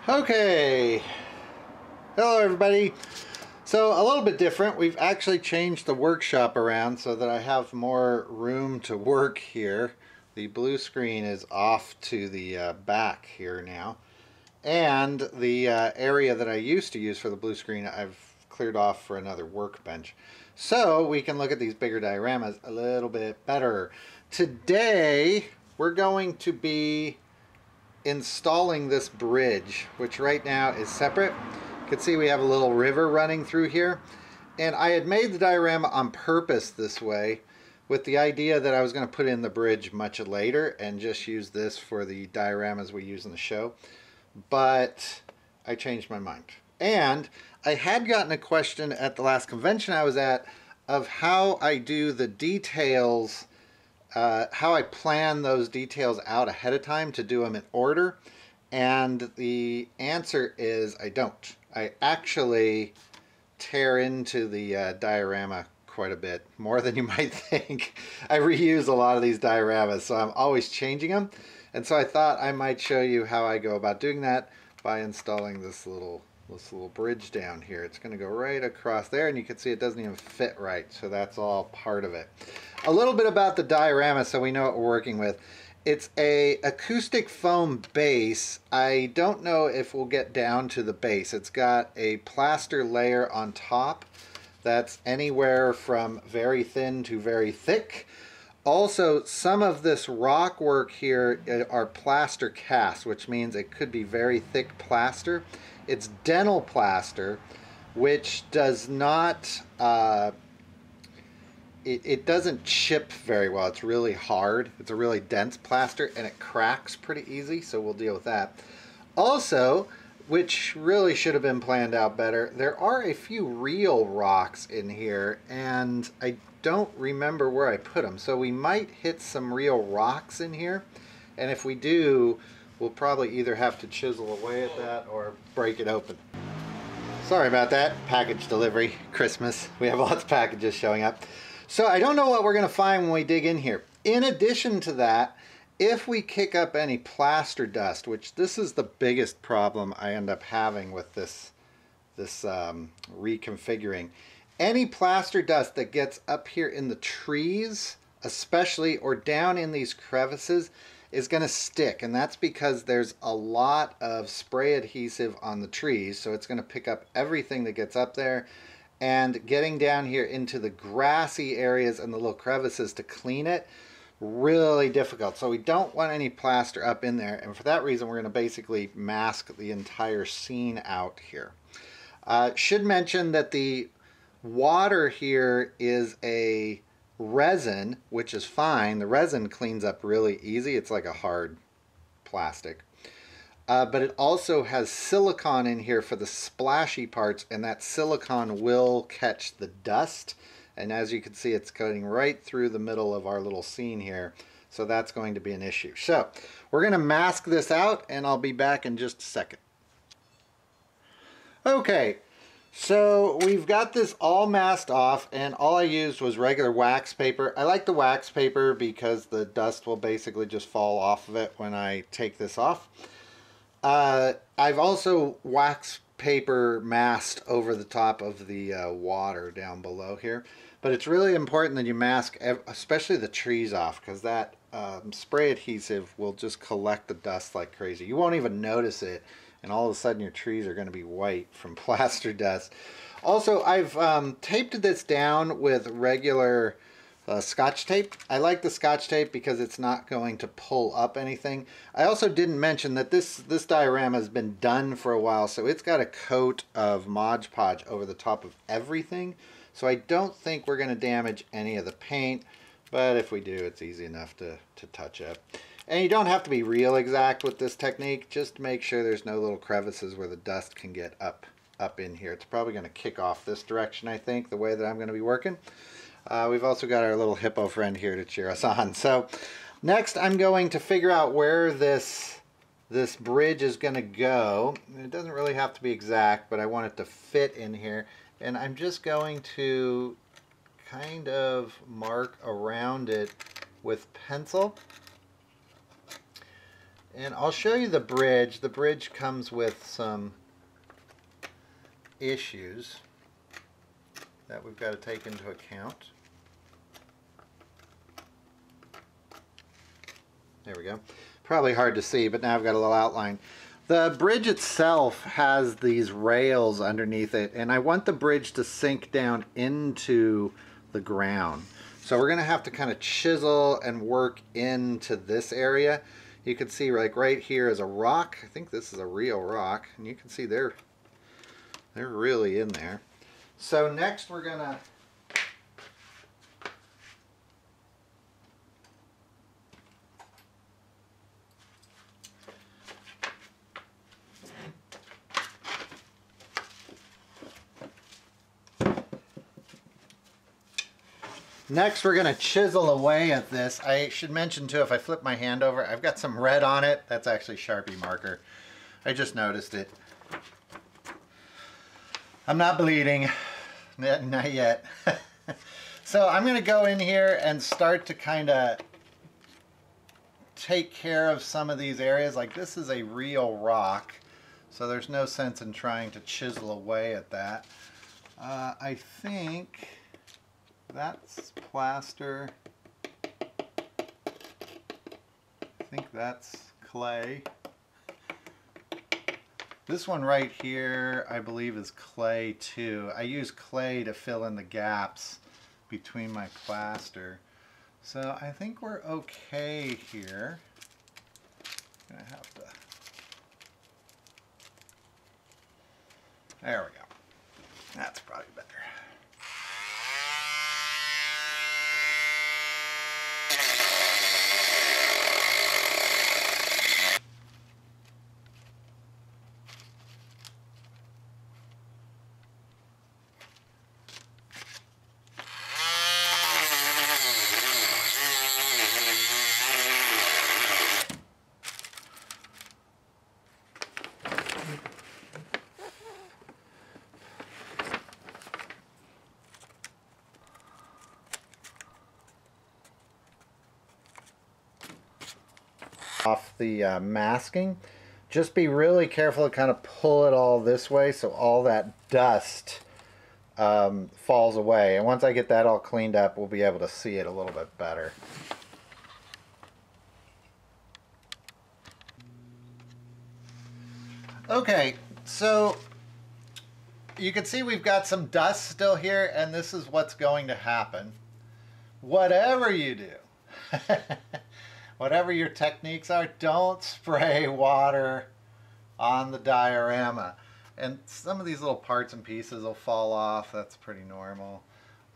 Okay, hello everybody. So a little bit different. We've actually changed the workshop around so that I have more room to work here. The blue screen is off to the back here now. And the area that I used to use for the blue screen I've cleared off for another workbench. So we can look at these bigger dioramas a little bit better. Today we're going to be installing this bridge, which right now is separate. You can see we have a little river running through here, and I had made the diorama on purpose this way with the idea that I was going to put in the bridge much later and just use this for the dioramas we use in the show, but I changed my mind. And I had gotten a question at the last convention I was at of how I do the details, how I plan those details out ahead of time to do them in order, and the answer is I don't. I actually tear into the diorama quite a bit, more than you might think. I reuse a lot of these dioramas, so I'm always changing them, and so I thought I might show you how I go about doing that by installing this little bridge down here. It's going to go right across there, and you can see it doesn't even fit right, so that's all part of it. A little bit about the diorama so we know what we're working with. It's a acoustic foam base. I don't know if we'll get down to the base. It's got a plaster layer on top that's anywhere from very thin to very thick. Also, some of this rock work here are plaster casts, which means it could be very thick plaster. It's dental plaster, which does not, it doesn't chip very well. It's really hard. It's a really dense plaster, and it cracks pretty easy, so we'll deal with that. Also, which really should have been planned out better, there are a few real rocks in here, and I don't remember where I put them. So we might hit some real rocks in here, and if we do, we'll probably either have to chisel away at that or break it open. Sorry about that. Package delivery, Christmas. We have lots of packages showing up. So I don't know what we're going to find when we dig in here. In addition to that, if we kick up any plaster dust, which this is the biggest problem I end up having with this reconfiguring, any plaster dust that gets up here in the trees, especially, or down in these crevices, is going to stick, and that's because there's a lot of spray adhesive on the trees, so it's going to pick up everything that gets up there, and getting down here into the grassy areas and the little crevices to clean it, really difficult. So we don't want any plaster up in there, and for that reason we're going to basically mask the entire scene out here. Should mention that the water here is a resin, which is fine. The resin cleans up really easy. It's like a hard plastic. But it also has silicone in here for the splashy parts, and that silicone will catch the dust. And as you can see, it's cutting right through the middle of our little scene here. So that's going to be an issue. So we're going to mask this out, and I'll be back in just a second. Okay. So we've got this all masked off, and all I used was regular wax paper. I like the wax paper because the dust will basically just fall off of it when I take this off. I've also wax paper masked over the top of the water down below here. But it's really important that you mask especially the trees off, because that spray adhesive will just collect the dust like crazy. You won't even notice it, and all of a sudden your trees are going to be white from plaster dust. Also, I've taped this down with regular Scotch tape. I like the Scotch tape because it's not going to pull up anything. I also didn't mention that this diorama has been done for a while, so it's got a coat of Mod Podge over the top of everything. So I don't think we're going to damage any of the paint, but if we do, it's easy enough to touch up. And you don't have to be real exact with this technique. Just make sure there's no little crevices where the dust can get up in here. It's probably going to kick off this direction, I think, the way that I'm going to be working. We've also got our little hippo friend here to cheer us on. So next I'm going to figure out where this bridge is going to go. It doesn't really have to be exact, but I want it to fit in here. And I'm just going to kind of mark around it with pencil. And I'll show you the bridge. The bridge comes with some issues that we've got to take into account. There we go. Probably hard to see, but now I've got a little outline. The bridge itself has these rails underneath it, and I want the bridge to sink down into the ground. So we're going to have to kind of chisel and work into this area. You can see like right here is a rock. I think this is a real rock, and you can see they're really in there. So next we're going to chisel away at this. I should mention too, if I flip my hand over, I've got some red on it. That's actually Sharpie marker. I just noticed it. I'm not bleeding. Not yet. So I'm going to go in here and start to kind of take care of some of these areas. Like this is a real rock, so there's no sense in trying to chisel away at that. I think that's plaster. I think that's clay. This one right here, I believe, is clay too. I use clay to fill in the gaps between my plaster. So I think we're okay here. I'm gonna have to. There we go. That's probably better. Off the masking. Just be really careful to kind of pull it all this way so all that dust falls away. And once I get that all cleaned up, we'll be able to see it a little bit better. Okay, so you can see we've got some dust still here, and this is what's going to happen. Whatever you do, whatever your techniques are, don't spray water on the diorama. And some of these little parts and pieces will fall off. That's pretty normal.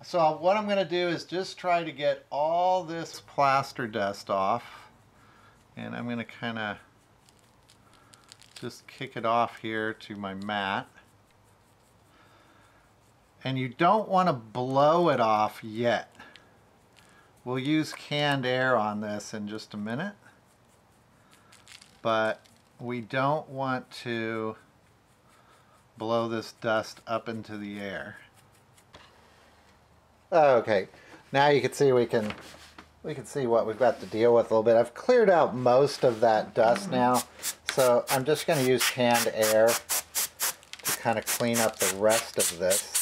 So what I'm going to do is just try to get all this plaster dust off. And I'm going to kind of just kick it off here to my mat. And you don't want to blow it off yet. We'll use canned air on this in just a minute, but we don't want to blow this dust up into the air. Okay, now you can see we can see what we've got to deal with a little bit. I've cleared out most of that dust now, so I'm just going to use canned air to kind of clean up the rest of this.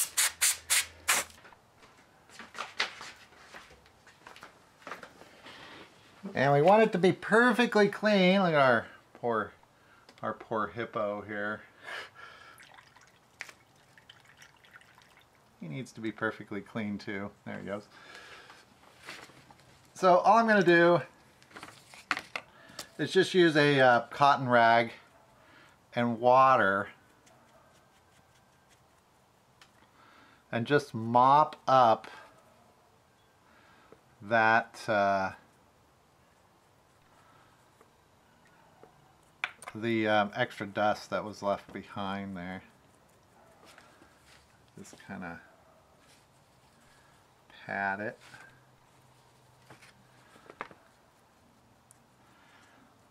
And we want it to be perfectly clean. Look at our poor hippo here. He needs to be perfectly clean too. There he goes. So all I'm going to do is just use a cotton rag and water and just mop up that the extra dust that was left behind there. Just kind of pat it.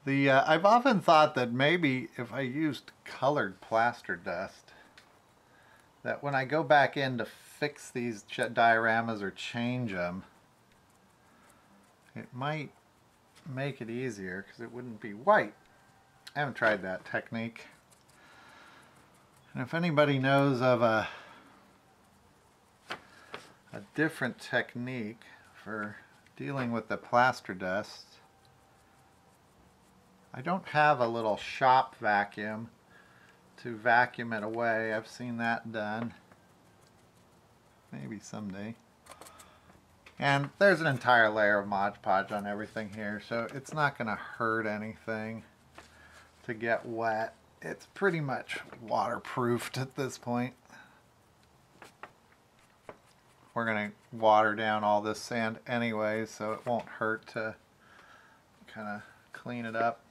I've often thought that maybe if I used colored plaster dust, that when I go back in to fix these dioramas or change them, it might make it easier because it wouldn't be white. I haven't tried that technique. And if anybody knows of a different technique for dealing with the plaster dust, I don't have a little shop vacuum to vacuum it away. I've seen that done. Maybe someday. And there's an entire layer of Mod Podge on everything here, so it's not going to hurt anything to get wet. It's pretty much waterproofed at this point. We're going to water down all this sand anyway, so it won't hurt to kind of clean it up.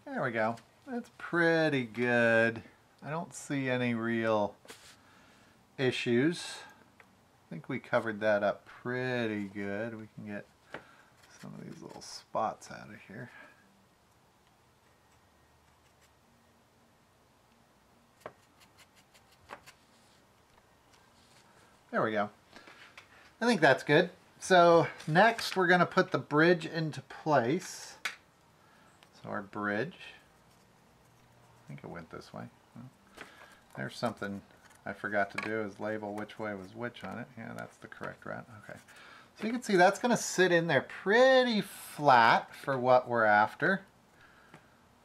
There we go. That's pretty good. I don't see any real issues. I think we covered that up pretty good. We can get some of these little spots out of here. There we go. I think that's good. So next we're going to put the bridge into place. So our bridge, I think it went this way. There's something I forgot to do, is label which way was which on it. Yeah, that's the correct route. Okay. So you can see that's going to sit in there pretty flat for what we're after.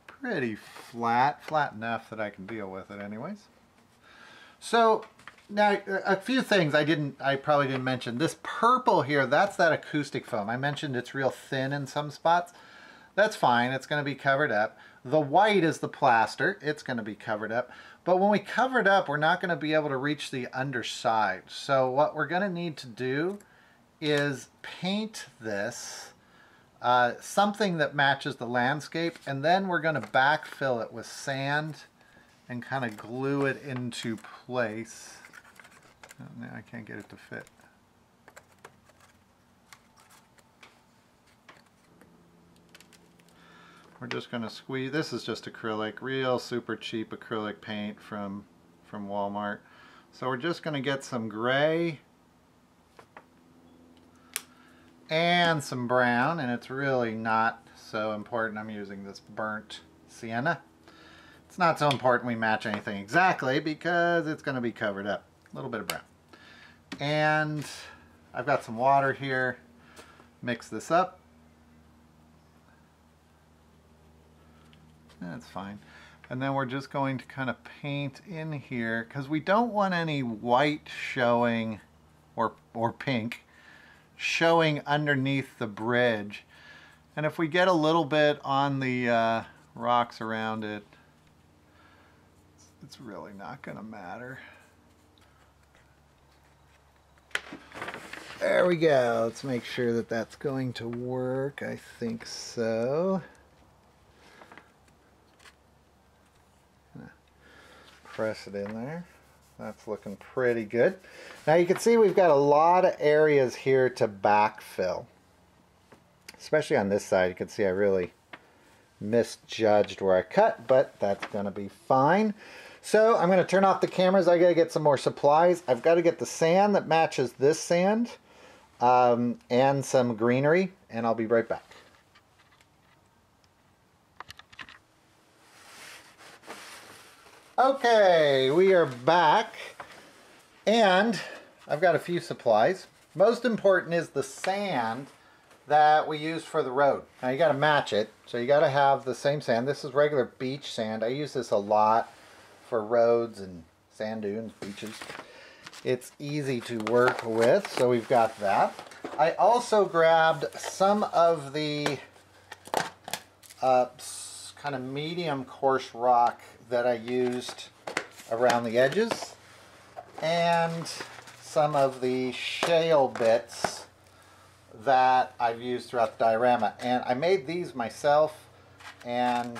Pretty flat enough that I can deal with it anyways. So now a few things I probably didn't mention. This purple here, that's that acoustic foam. I mentioned it's real thin in some spots. That's fine, it's going to be covered up. The white is the plaster, it's going to be covered up. But when we cover it up, we're not going to be able to reach the underside. So what we're going to need to do is paint this something that matches the landscape, and then we're going to backfill it with sand and kind of glue it into place. Oh, now I can't get it to fit. We're just going to squeeze. This is just acrylic, real super cheap acrylic paint from Walmart. So we're just going to get some gray and some brown, and it's really not so important. I'm using this burnt sienna. It's not so important we match anything exactly because it's going to be covered up. A little bit of brown. And I've got some water here. Mix this up. That's fine. And then we're just going to kind of paint in here because we don't want any white showing or pink showing underneath the bridge. And if we get a little bit on the rocks around it, it's really not going to matter. There we go. Let's make sure that that's going to work. I think so. Press it in there. That's looking pretty good. Now you can see we've got a lot of areas here to backfill. Especially on this side, you can see I really misjudged where I cut, but that's going to be fine. So I'm going to turn off the cameras. I got to get some more supplies. I've got to get the sand that matches this sand and some greenery, and I'll be right back. Okay, we are back, and I've got a few supplies. Most important is the sand that we use for the road. Now you got to match it, so you got to have the same sand. This is regular beach sand. I use this a lot for roads and sand dunes, beaches. It's easy to work with, so we've got that. I also grabbed some of the kind of medium coarse rock that I used around the edges, and some of the shale bits that I've used throughout the diorama. And I made these myself, and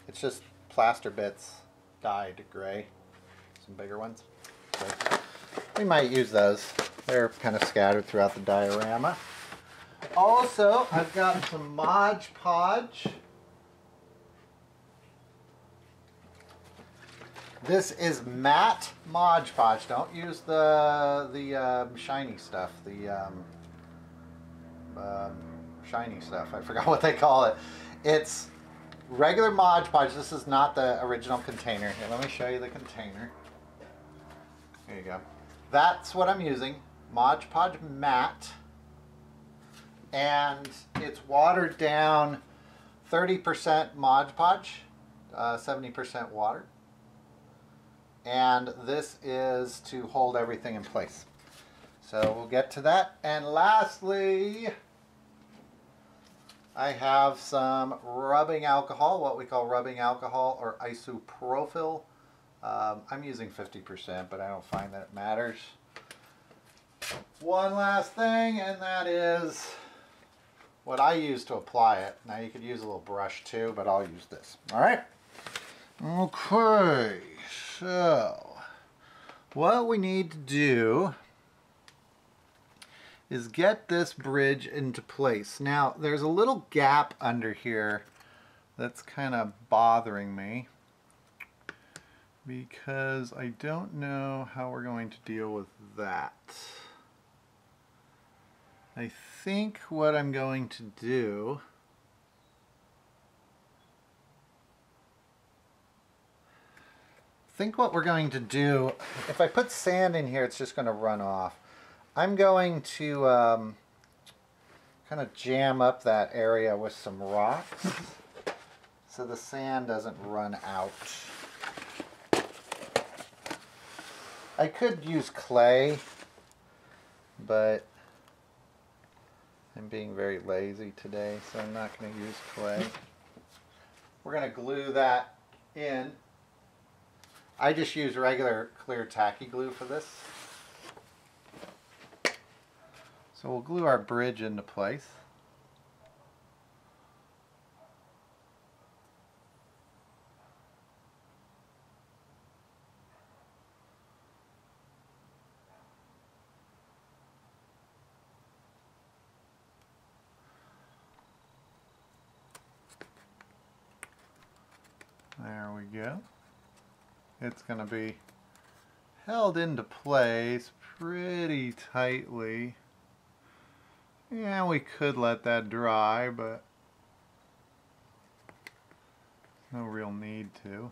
it's just plaster bits dyed gray, some bigger ones. So we might use those. They're kind of scattered throughout the diorama. Also, I've got some Mod Podge. This is matte Mod Podge. Don't use the shiny stuff. shiny stuff. I forgot what they call it. It's regular Mod Podge. This is not the original container. Here, let me show you the container. There you go. That's what I'm using. Mod Podge Matte. And it's watered down 30% Mod Podge, 70% water. And this is to hold everything in place. So we'll get to that. And lastly, I have some rubbing alcohol, what we call rubbing alcohol or isopropyl. I'm using 50%, but I don't find that it matters. One last thing, and that is what I use to apply it. Now you could use a little brush too, but I'll use this. All right. Okay, so what we need to do is get this bridge into place. Now there's a little gap under here that's kind of bothering me because I don't know how we're going to deal with that. I think what I'm going to do if I put sand in here, it's just going to run off. I'm going to kind of jam up that area with some rocks so the sand doesn't run out. I could use clay, but I'm being very lazy today, so I'm not going to use clay. We're going to glue that in. I just use regular clear tacky glue for this. So we'll glue our bridge into place. There we go. It's going to be held into place pretty tightly. Yeah, we could let that dry, but no real need to.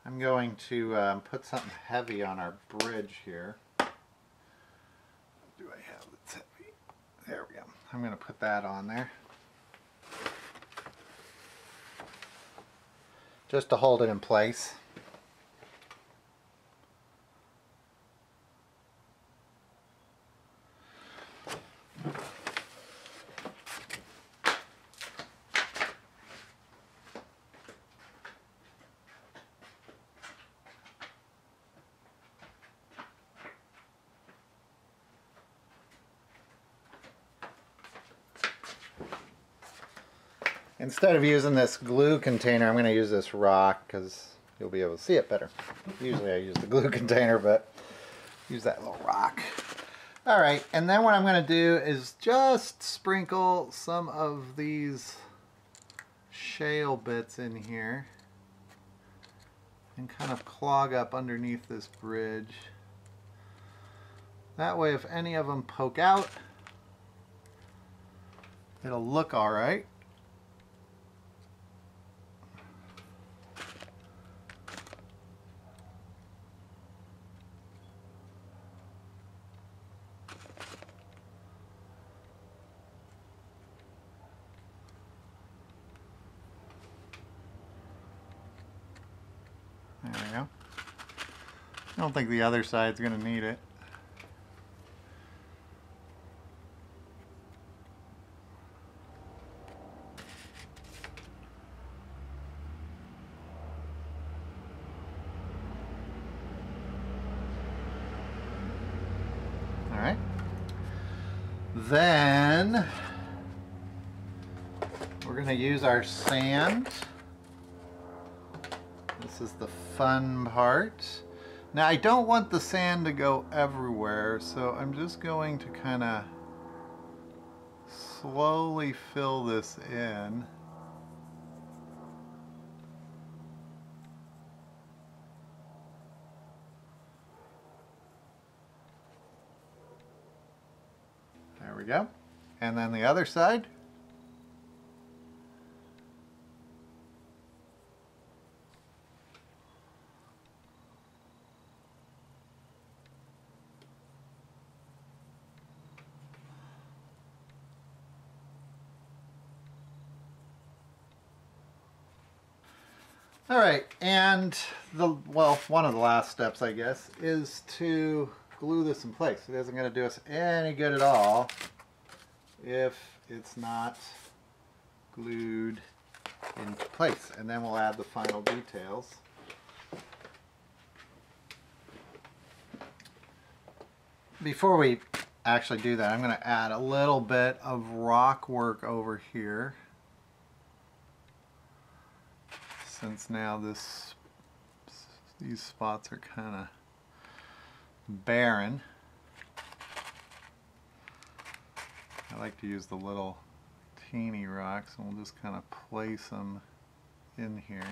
I'm going to put something heavy on our bridge here. What do I have that's heavy? There we go. I'm going to put that on there, just to hold it in place. Instead of using this glue container, I'm going to use this rock because you'll be able to see it better. Usually I use the glue container, but use that little rock. Alright, and then what I'm going to do is just sprinkle some of these shale bits in here and kind of clog up underneath this bridge. That way if any of them poke out, it'll look alright. There we go. I don't think the other side's going to need it. All right. Then we're going to use our sand. This is the fun part. Now I don't want the sand to go everywhere, so I'm just going to kind of slowly fill this in. we go. And then the other side. All right, and one of the last steps, I guess, is to glue this in place. It isn't going to do us any good at all if it's not glued into place. And then we'll add the final details. Before we actually do that, I'm going to add a little bit of rock work over here. Since now these spots are kind of barren, I like to use the little teeny rocks, and we'll just kind of place them in here.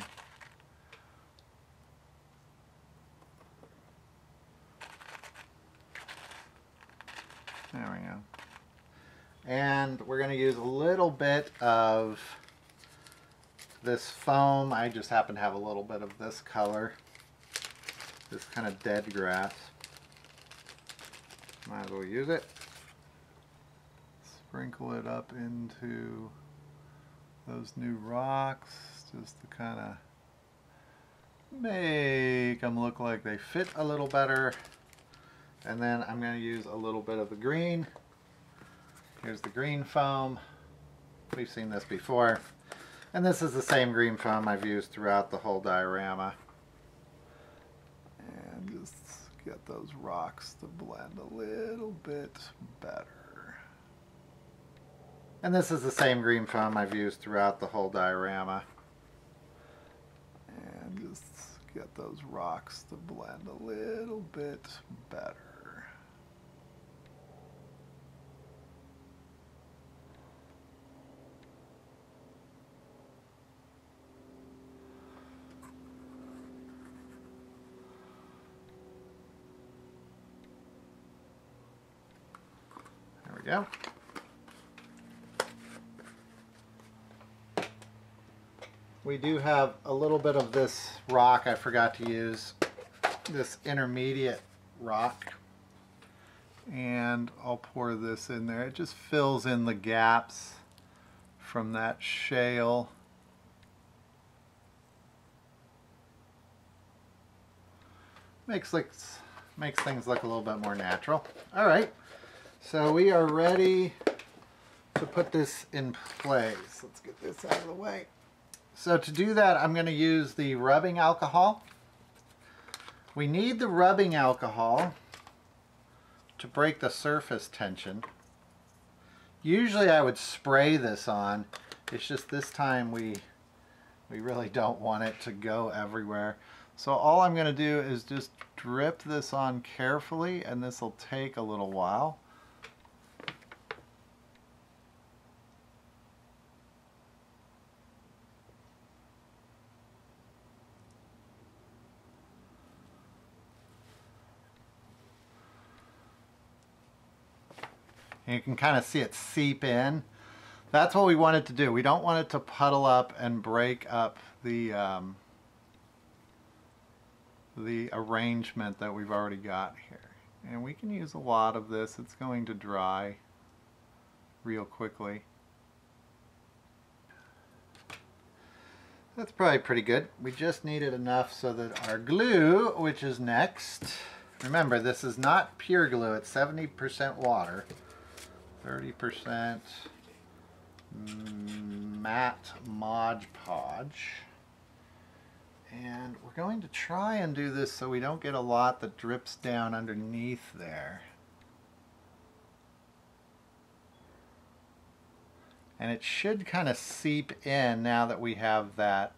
There we go. And we're going to use a little bit of this foam. I just happen to have a little bit of this color, this kind of dead grass. Might as well use it. Sprinkle it up into those new rocks just to kind of make them look like they fit a little better. And then I'm going to use a little bit of the green. Here's the green foam. We've seen this before. And this is the same green foam I've used throughout the whole diorama. And just get those rocks to blend a little bit better. And this is the same green foam I've used throughout the whole diorama. And just get those rocks to blend a little bit better. There we go. We do have a little bit of this rock I forgot to use, this intermediate rock, and I'll pour this in there. It just fills in the gaps from that shale. Makes things look a little bit more natural. All right. So we are ready to put this in place. Let's get this out of the way. So to do that, I'm going to use the rubbing alcohol. We need the rubbing alcohol to break the surface tension. Usually I would spray this on. It's just this time we really don't want it to go everywhere. So all I'm going to do is just drip this on carefully, and this will take a little while. And you can kind of see it seep in. That's what we want it to do. We don't want it to puddle up and break up the arrangement that we've already got here. And we can use a lot of this. It's going to dry real quickly. That's probably pretty good. We just need it enough so that our glue, which is next, remember this is not pure glue, it's 70% water. 30% matte Mod Podge. And we're going to try and do this so we don't get a lot that drips down underneath there. And it should kind of seep in now that we have that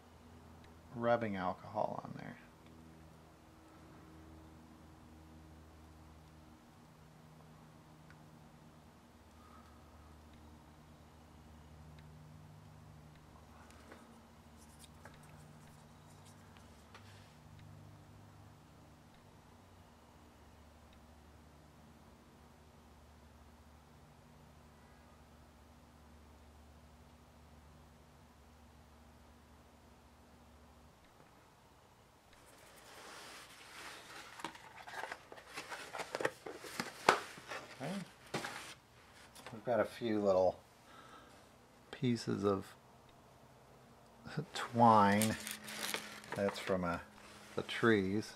rubbing alcohol on there. I've got a few little pieces of twine. That's from the trees.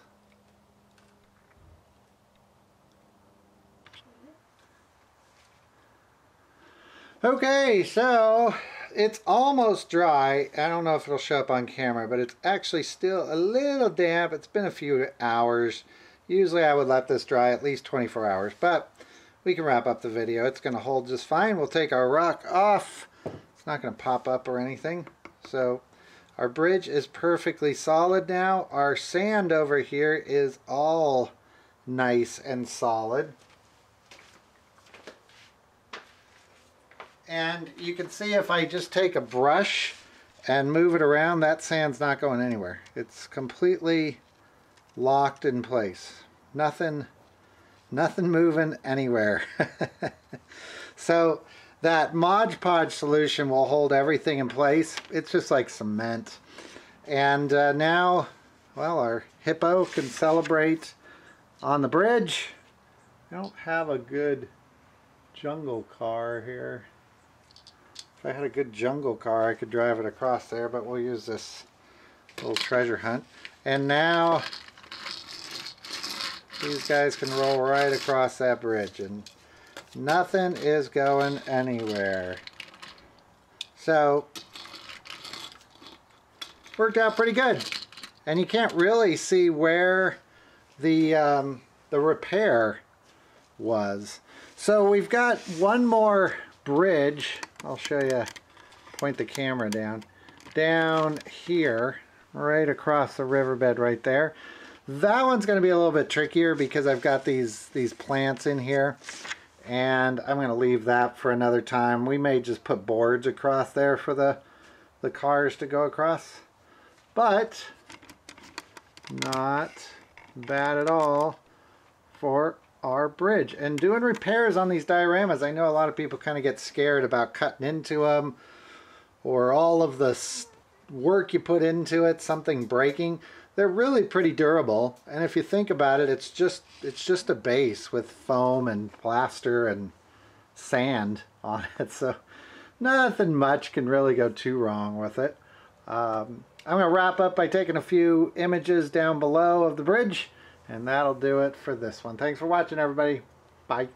Okay, so it's almost dry. I don't know if it'll show up on camera, but it's actually still a little damp. It's been a few hours. Usually I would let this dry at least 24 hours, but we can wrap up the video. It's going to hold just fine. We'll take our rock off. It's not going to pop up or anything. So our bridge is perfectly solid now. Our sand over here is all nice and solid. And you can see if I just take a brush and move it around, that sand's not going anywhere. It's completely locked in place. Nothing moving anywhere. So that Mod Podge solution will hold everything in place. It's just like cement. And now, well, our hippo can celebrate on the bridge. I don't have a good jungle car here. If I had a good jungle car, I could drive it across there, but we'll use this little treasure hunt. And now these guys can roll right across that bridge, and nothing is going anywhere. So, worked out pretty good. And you can't really see where the repair was. So we've got one more bridge. I'll show you, point the camera down here, right across the riverbed right there. That one's going to be a little bit trickier because I've got these plants in here, and I'm going to leave that for another time. We may just put boards across there for the cars to go across, but not bad at all for our bridge. And doing repairs on these dioramas, I know a lot of people kind of get scared about cutting into them or all of the work you put into it, something breaking. They're really pretty durable, and if you think about it, it's just a base with foam and plaster and sand on it, so nothing much can really go too wrong with it. I'm going to wrap up by taking a few images down below of the bridge, and that'll do it for this one. Thanks for watching, everybody. Bye.